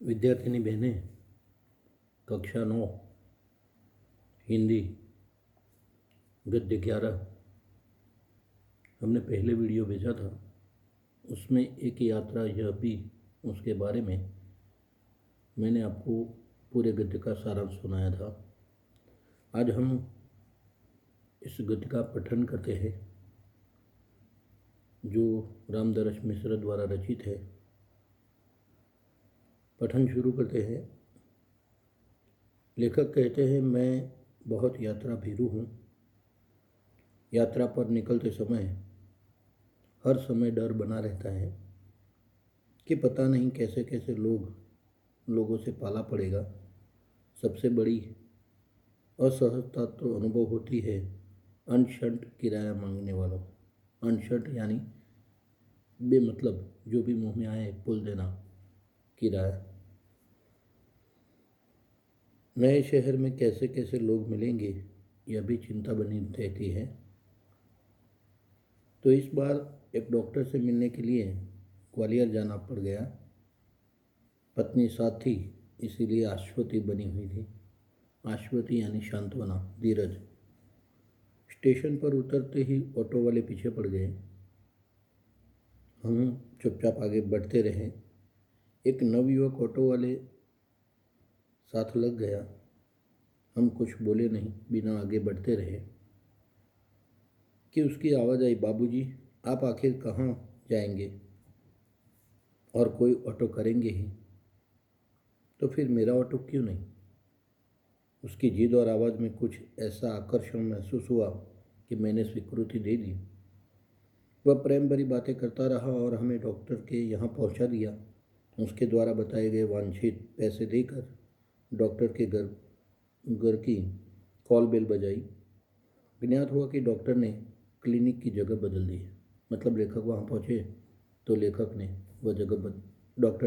विद्यार्थिनी बहनें, कक्षा 9 हिंदी गद्य 11 हमने पहले वीडियो भेजा था। उसमें एक यात्रा यह भी उसके बारे में मैंने आपको पूरे गद्य का सारांश सुनाया था। आज हम इस गद्य का पठन करते हैं जो रामदरस मिश्र द्वारा रचित है। पठन शुरू करते हैं। लेखक कहते हैं, मैं बहुत यात्रा भीरू हूँ। यात्रा पर निकलते समय हर समय डर बना रहता है कि पता नहीं कैसे कैसे लोगों से पाला पड़ेगा। सबसे बड़ी असहजता तो अनुभव होती है अनशंट किराया मांगने वालों। अनशंट यानी बेमतलब जो भी मुंह में आए बोल देना किराया। नए शहर में कैसे कैसे लोग मिलेंगे यह भी चिंता बनी रहती है। तो इस बार एक डॉक्टर से मिलने के लिए ग्वालियर जाना पड़ गया। पत्नी साथ थी, इसीलिए आश्वती बनी हुई थी। आश्वती यानी सांत्वना, धीरज। स्टेशन पर उतरते ही ऑटो वाले पीछे पड़ गए। हम चुपचाप आगे बढ़ते रहे। एक नवयुवक ऑटो वाले साथ लग गया। हम कुछ बोले नहीं, बिना आगे बढ़ते रहे कि उसकी आवाज़ आई, बाबूजी आप आखिर कहाँ जाएंगे और कोई ऑटो करेंगे ही तो फिर मेरा ऑटो क्यों नहीं। उसकी जिद और आवाज़ में कुछ ऐसा आकर्षण महसूस हुआ कि मैंने स्वीकृति दे दी। वह प्रेम भरी बातें करता रहा और हमें डॉक्टर के यहाँ पहुँचा दिया। उसके द्वारा बताए गए वांछित पैसे देकर डॉक्टर के घर की कॉल बेल बजाई। ज्ञात हुआ कि डॉक्टर ने क्लिनिक की जगह बदल दी। मतलब लेखक वहाँ पहुँचे तो डॉक्टर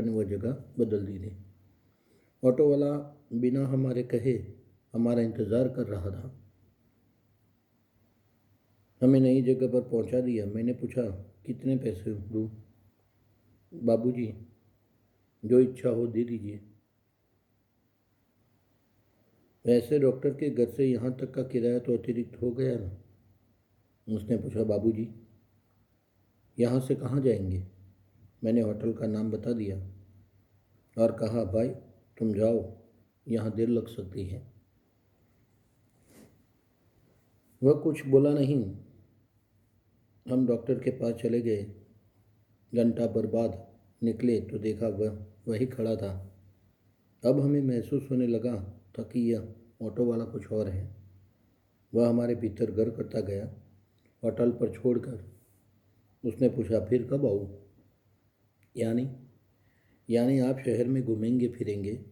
ने वह जगह बदल दी थी। ऑटो वाला बिना हमारे कहे हमारा इंतज़ार कर रहा था। हमें नई जगह पर पहुँचा दिया। मैंने पूछा, कितने पैसे दूँ? बाबूजी जो इच्छा हो दे दीजिए। वैसे डॉक्टर के घर से यहाँ तक का किराया तो अतिरिक्त हो गया ना। उसने पूछा, बाबूजी यहाँ से कहाँ जाएंगे? मैंने होटल का नाम बता दिया और कहा, भाई तुम जाओ, यहाँ देर लग सकती है। वह कुछ बोला नहीं। हम डॉक्टर के पास चले गए। घंटा भर बाद निकले तो देखा वही खड़ा था। अब हमें महसूस होने लगा था कि यह ऑटो वाला कुछ और है। वह हमारे भीतर घर करता गया। होटल पर छोड़कर उसने पूछा, फिर कब आऊँ? यानी आप शहर में घूमेंगे फिरेंगे,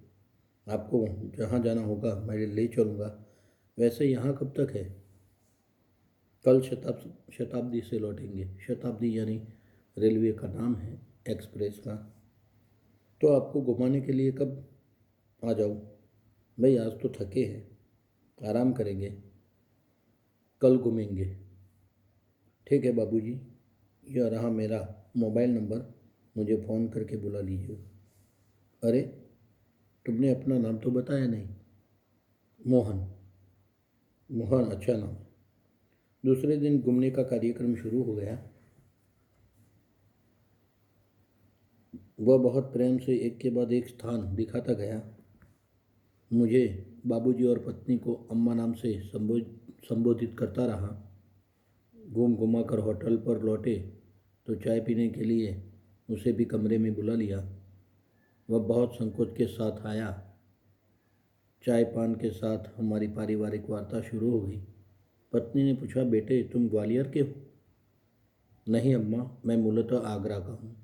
आपको जहाँ जाना होगा मैं ले चलूँगा। वैसे यहाँ कब तक है? कल शताब्दी से लौटेंगे। शताब्दी यानी रेलवे का नाम है, एक्सप्रेस का। तो आपको घुमाने के लिए कब आ जाऊँ? भाई आज तो थके हैं, आराम करेंगे, कल घूमेंगे। ठीक है बाबूजी, यह रहा मेरा मोबाइल नंबर, मुझे फ़ोन करके बुला लीजिए। अरे तुमने अपना नाम तो बताया नहीं। मोहन। मोहन अच्छा नाम है। दूसरे दिन घूमने का कार्यक्रम शुरू हो गया। वह बहुत प्रेम से एक के बाद एक स्थान दिखाता गया। मुझे बाबूजी और पत्नी को अम्मा नाम से संबोधित करता रहा। घूम घुमा कर होटल पर लौटे तो चाय पीने के लिए उसे भी कमरे में बुला लिया। वह बहुत संकोच के साथ आया। चाय पान के साथ हमारी पारिवारिक वार्ता शुरू हो गई। पत्नी ने पूछा, बेटे तुम ग्वालियर के हो? नहीं अम्मा, मैं मूलतः आगरा का हूँ।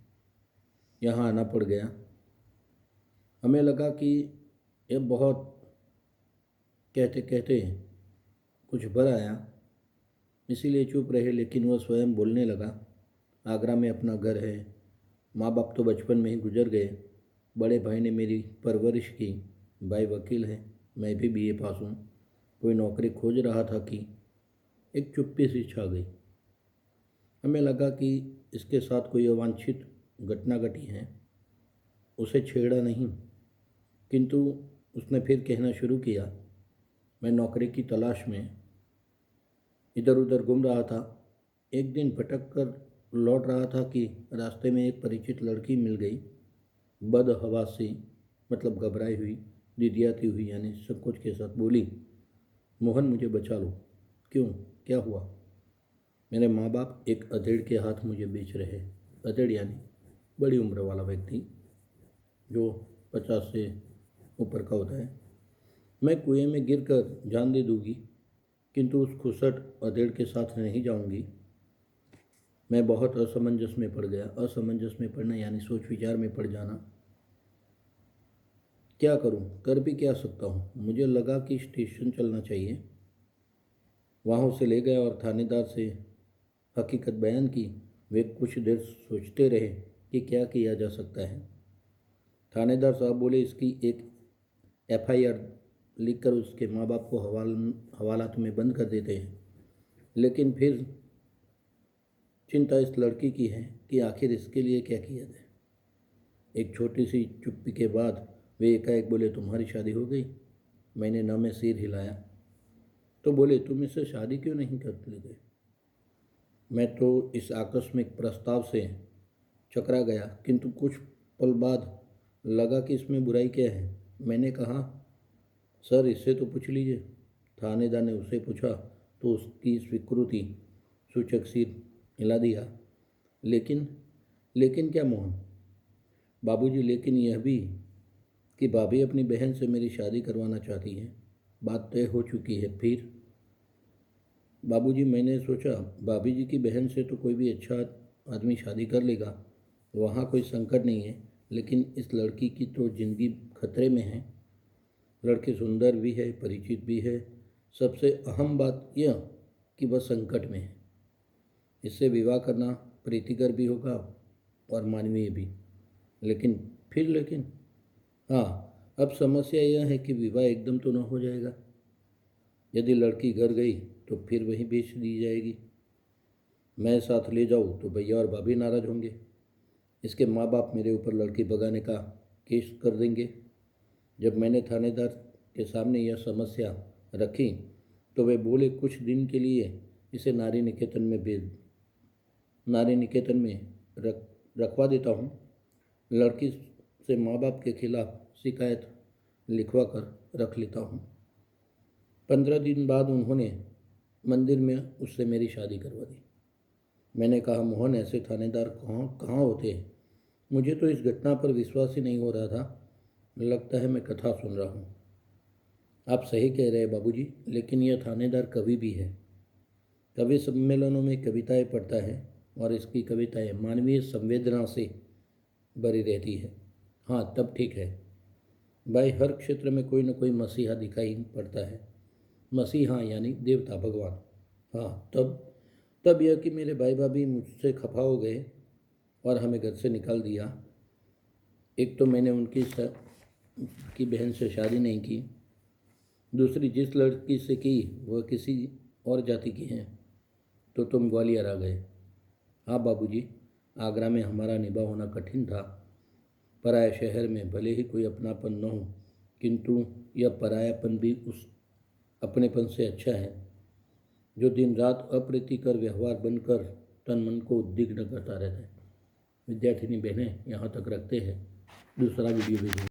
यहाँ आना पड़ गया। हमें लगा कि यह बहुत कहते कहते कुछ भर आया, इसीलिए चुप रहे। लेकिन वह स्वयं बोलने लगा, आगरा में अपना घर है, माँ बाप तो बचपन में ही गुजर गए, बड़े भाई ने मेरी परवरिश की, भाई वकील है, मैं भी बीए पास हूँ, कोई नौकरी खोज रहा था कि एक चुप्पी सी छा गई। हमें लगा कि इसके साथ कोई अवांछित घटना घटी है। उसे छेड़ा नहीं, किंतु उसने फिर कहना शुरू किया, मैं नौकरी की तलाश में इधर उधर घूम रहा था। एक दिन भटक कर लौट रहा था कि रास्ते में एक परिचित लड़की मिल गई। बदहवासी मतलब घबराई हुई, दिदियाती हुई यानी संकोच के साथ बोली, मोहन मुझे बचा लो। क्यों, क्या हुआ? मेरे माँ बाप एक अधेड़ के हाथ मुझे बेच रहे। अधेड़ यानी बड़ी उम्र वाला व्यक्ति जो 50 से ऊपर का होता है। मैं कुएं में गिर कर जान दे दूंगी, किंतु उस खुसट अधेड़ के साथ नहीं जाऊंगी। मैं बहुत असमंजस में पड़ गया। असमंजस में पड़ना यानी सोच विचार में पड़ जाना। क्या करूं, कर भी क्या सकता हूं? मुझे लगा कि स्टेशन चलना चाहिए। वहाँ उसे ले गया और थानेदार से हकीकत बयान की। वे कुछ देर सोचते रहे कि क्या किया जा सकता है। थानेदार साहब बोले, इसकी एक FIR लिखकर उसके माँ बाप को हवालात में बंद कर देते हैं। लेकिन फिर चिंता इस लड़की की है कि आखिर इसके लिए क्या किया जाए। एक छोटी सी चुप्पी के बाद वे एकाएक बोले, तुम्हारी शादी हो गई? मैंने न में सिर हिलाया। तो बोले, तुम इससे शादी क्यों नहीं कर लेते? मैं तो इस आकस्मिक प्रस्ताव से चकरा गया, किंतु कुछ पल बाद लगा कि इसमें बुराई क्या है। मैंने कहा, सर इससे तो पूछ लीजिए। थानेदार ने उसे पूछा तो उसकी स्वीकृति सूचक सिर हिला दिया। लेकिन लेकिन क्या मोहन? बाबूजी, लेकिन यह भी कि भाभी अपनी बहन से मेरी शादी करवाना चाहती है। बात तय हो चुकी है। फिर बाबूजी, मैंने सोचा भाभी जी की बहन से तो कोई भी अच्छा आदमी शादी कर लेगा, वहाँ कोई संकट नहीं है। लेकिन इस लड़की की तो जिंदगी खतरे में है। लड़की सुंदर भी है, परिचित भी है। सबसे अहम बात यह कि वह संकट में है। इससे विवाह करना प्रीतिकर भी होगा और मानवीय भी। लेकिन हाँ, अब समस्या यह है कि विवाह एकदम तो न हो जाएगा। यदि लड़की घर गई तो फिर वहीं बेच दी जाएगी। मैं साथ ले जाऊँ तो भैया और भाभी नाराज होंगे। इसके माँ बाप मेरे ऊपर लड़की भगाने का केस कर देंगे। जब मैंने थानेदार के सामने यह समस्या रखी तो वे बोले, कुछ दिन के लिए इसे नारी निकेतन में रखवा देता हूँ। लड़की से माँ बाप के खिलाफ शिकायत लिखवा कर रख लेता हूँ। 15 दिन बाद उन्होंने मंदिर में उससे मेरी शादी करवा दी। मैंने कहा, मोहन ऐसे थानेदार कहाँ होते हैं? मुझे तो इस घटना पर विश्वास ही नहीं हो रहा था। लगता है मैं कथा सुन रहा हूँ। आप सही कह रहे हैं बाबूजी, लेकिन यह थानेदार कवि भी है। कवि सम्मेलनों में कविताएं पढ़ता है और इसकी कविताएं मानवीय संवेदना से भरी रहती है। हाँ, तब ठीक है भाई। हर क्षेत्र में कोई न कोई मसीहा दिखाई पड़ता है। मसीहा यानी देवता, भगवान। हाँ, तब यह कि मेरे भाई भाभी मुझसे खफा हो गए और हमें घर से निकाल दिया। एक तो मैंने की बहन से शादी नहीं की। दूसरी, जिस लड़की से की वह किसी और जाति की है। तो तुम ग्वालियर आ गए। हाँ बाबूजी, आगरा में हमारा निभा होना कठिन था। पराया शहर में भले ही कोई अपनापन न हो, किंतु यह परायापन भी उस अपनेपन से अच्छा है जो दिन रात अप्रीतिकर व्यवहार बनकर तन मन को उद्विग्न करता रहता है। विद्यार्थिनी बहनें यहाँ तक रखते हैं। दूसरा वीडियो भेजें।